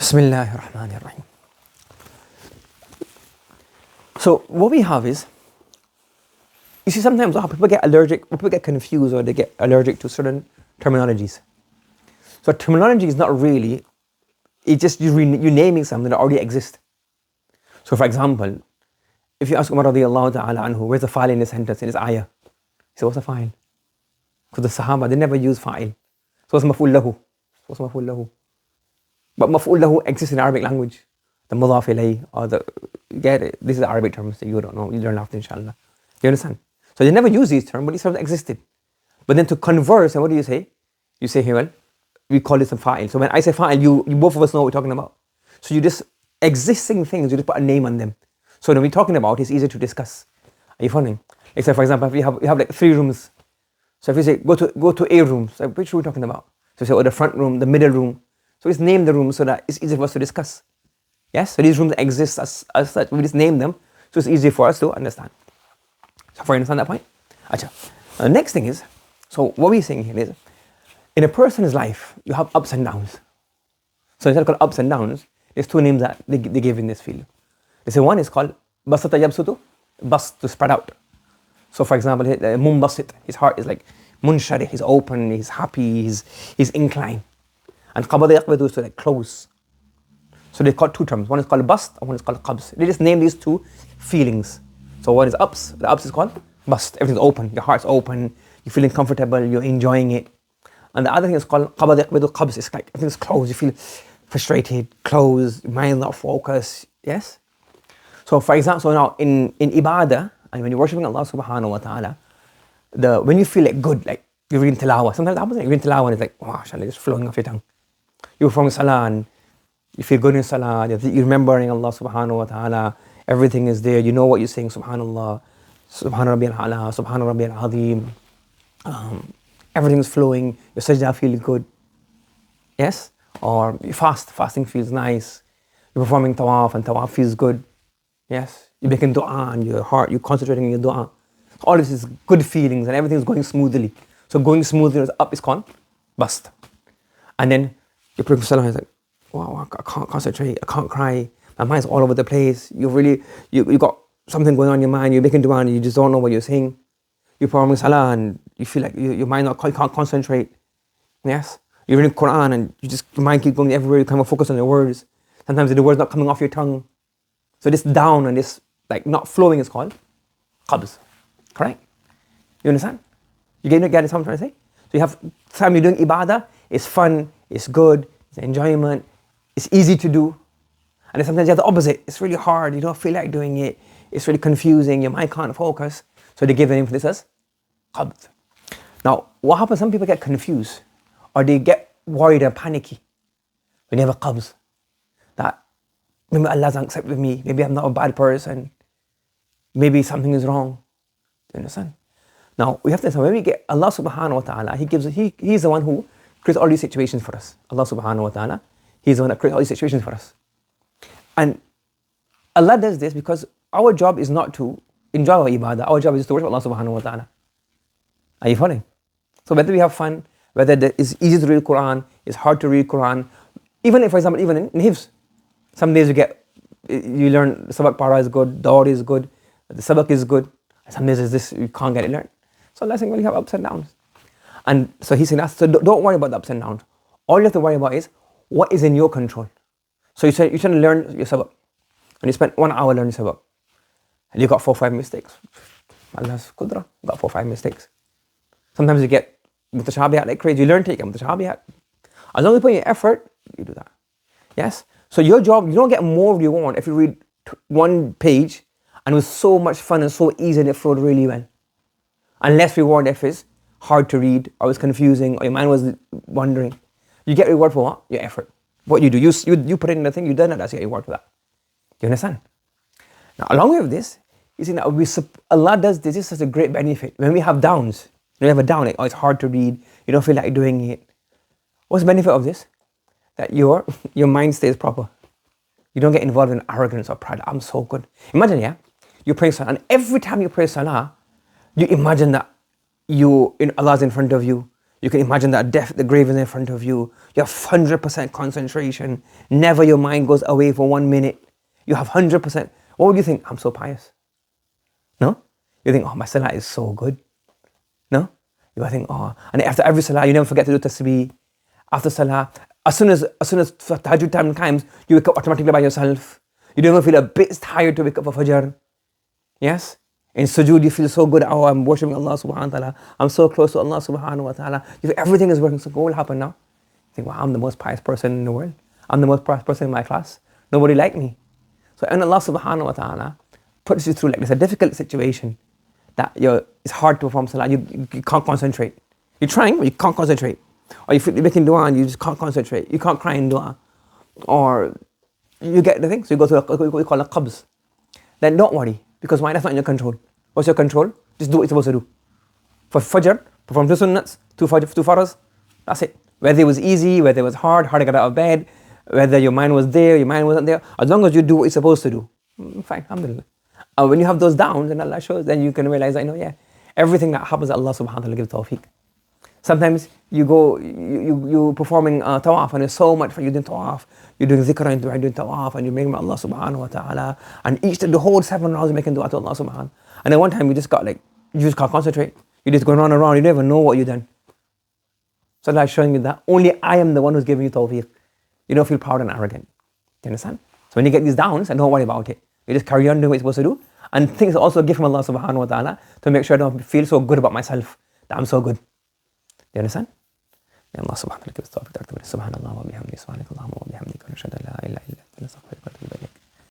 Bismillahir Rahmanir Rahim. So what we have is, you see sometimes people get allergic, people get confused, or they get allergic to certain terminologies. So terminology is not really, it's just you're naming something that already exists. So for example, if you ask Umar radiallahu ta'ala anhu, where's the fa'il in this sentence, in this ayah? He said, what's the fa'il? Because the Sahaba, they never use fa'il. So what's maf'ul lahu? What's maf'ul lahu? But maf'ul lahu exists in Arabic language. The mudaf ilayh, or the, you get it? This is the Arabic terms that you don't know, you learn after inshallah. You understand? So they never use these terms, but these terms existed. But then to converse, and what do you say? You say, hey, well, we call this a fa'il. So when I say fa'il, you both of us know what we're talking about. So you just, existing things, you just put a name on them. So when we're talking about, it's easier to discuss. Are you following? Like say, for example, if you have like 3 rooms. So if you say, go to A room, so which room are we talking about? So you say, oh, the front room, the middle room. So just name the room so that it's easier for us to discuss. Yes? So these rooms exist as such. We just name them, so it's easier for us to understand. So for you understand that point? Achha. The next thing is, so what we're saying here is, in a person's life, you have ups and downs. So instead of called ups and downs, there's 2 names that they give in this field. They say one is called basata yabsutu, bast, to spread out. So for example, munbasit, his heart is like munshari, he's open, he's happy, he's inclined. And qabada yaqbidu is to like close. So they call 2 terms. One is called bast and one is called qabs. They just name these 2 feelings. So one is ups, the ups is called bast, everything's open, your heart's open, you're feeling comfortable, you're enjoying it. And the other thing is called qabada yaqbidu, qabs, it's like everything's closed, you feel frustrated, closed, mind not focused, yes? So for example, so now in ibadah, and when you're worshipping Allah subhanahu wa ta'ala, when you feel like good, like you're reading tilawah, sometimes it happens, like you're reading tilawah and it's like, oh, mashallah, it's flowing off your tongue. You're performing salah and you feel good in salah, you're remembering Allah subhanahu wa ta'ala, everything is there, you know what you're saying, subhanallah, subhana rabbi al-a'la, subhana rabbi al-azim, everything's flowing, your sajda feels good, yes? Or you fasting feels nice, you're performing tawaf and tawaf feels good, yes? You're making dua and your heart, you're concentrating on your dua. All this is good feelings and everything's going smoothly. So going smoothly up is called bast. And then you're praying for salah and it's like, wow, I can't concentrate, I can't cry, my mind's all over the place, you got something going on in your mind, you're making dua and you just don't know what you're saying. You're performing salah and you feel like your mind you can't concentrate, yes? You're reading Quran and your mind keeps going everywhere, you kind of focus on the words. Sometimes the words not coming off your tongue. So this down and this like not flowing is called qabz, correct? You understand? You get what I'm trying to say? So you have time you're doing ibadah, it's fun, it's good, it's enjoyment, it's easy to do. And then sometimes you have the opposite, it's really hard, you don't feel like doing it, it's really confusing, your mind can't focus. So they give a name for this as qabz. Now, what happens, some people get confused or they get worried and panicky when you have a qabz. That maybe Allah doesn't accept with me, maybe I'm not a bad person, maybe something is wrong. Do you understand? Now, we have to understand, when we get Allah subhanahu wa ta'ala, He's the one who creates all these situations for us. Allah subhanahu wa ta'ala, He's the one that creates all these situations for us. And Allah does this because our job is not to enjoy our ibadah, our job is to worship Allah subhanahu wa ta'ala. Are you following? So whether we have fun, whether it's easy to read Quran, it's hard to read Quran, even if, for example, even in hifz, some days you learn sabak para is good, dawr is good, the sabak is good, and some days this you can't get it learned. So Allah is saying, well, you have ups and downs. And so He's saying, so don't worry about the ups and downs. All you have to worry about is what is in your control. So you're trying to learn your sabak, and you spent 1 hour learning sabak, and you got 4 or 5 mistakes. Allah's qudra, you got 4 or 5 mistakes. Sometimes you get mutashabihat like crazy, you learn to get mutashabihat. As long as you put in your effort, you do that. Yes? So your job, you don't get more reward if you read 1 page and it was so much fun and so easy and it flowed really well. And less reward if it's hard to read or it's confusing or your mind was wandering. You get reward for what? Your effort. What you do, you put in the thing, you done it, that's your reward for that. You understand? Now along with this, you see now Allah does this is such a great benefit. When we have downs, when we have a down, like, oh, it's hard to read, you don't feel like doing it. What's the benefit of this? That your mind stays proper. You don't get involved in arrogance or pride. I'm so good. Imagine, yeah, you pray salah, and every time you pray salah, you imagine that Allah's in front of you. You can imagine that death, the grave is in front of you. You have 100% concentration. Never your mind goes away for 1 minute. You have 100%. What would you think? I'm so pious. No? You think, oh, my salah is so good. No? You think, oh, and after every salah, you never forget to do tasbih. After salah, as soon as tahajjud time comes, you wake up automatically by yourself. You don't even feel a bit tired to wake up for fajr. Yes? In sujood, you feel so good. Oh, I'm worshiping Allah subhanahu wa ta'ala. I'm so close to Allah subhanahu wa ta'ala. You feel everything is working. So what will happen now? You think, wow, I'm the most pious person in the world. I'm the most pious person in my class. Nobody like me. So when Allah subhanahu wa ta'ala puts you through like this, a difficult situation that it's hard to perform salah, you can't concentrate. You're trying, but you can't concentrate. Or you're making dua and you just can't concentrate. You can't cry in dua. Or you get the thing, so you go through what we call a qabz. Then don't worry, because why? That's not in your control. What's your control? Just do what you're supposed to do. For fajr, perform 2 sunnats, 2 faras, that's it. Whether it was easy, whether it was hard to get out of bed, whether your mind was there, your mind wasn't there, as long as you do what you're supposed to do, fine, alhamdulillah. When you have those downs and Allah shows, then you can realize, I know, yeah, everything that happens, Allah subhanahu wa ta'ala gives tawfiq. Sometimes you performing tawaf and it's so much fun. You're doing tawaf, you're doing zikr and you're doing tawaf and you're making Allah subhanahu wa ta'ala, and the whole 7 rounds you're making dua to Allah subhanahu. And then one time you just can't concentrate. You're just going round and round, you don't even know what you've done. So Allah is showing you that only I am the one who's giving you tawfiq. You don't feel proud and arrogant. Do you understand? So when you get these downs, don't worry about it. You just carry on doing what you're supposed to do. And things are also a gift from Allah subhanahu wa ta'ala to make sure I don't feel so good about myself, that I'm so good. Do you understand? May Allah subhanahu wa ta'ala give us tawfiq. Subhanallah wa bihamdi, subhanakallahumma wa bihamdika, nashhadu an la ilaha illa anta, nastaghfiruka wa natubu ilayk.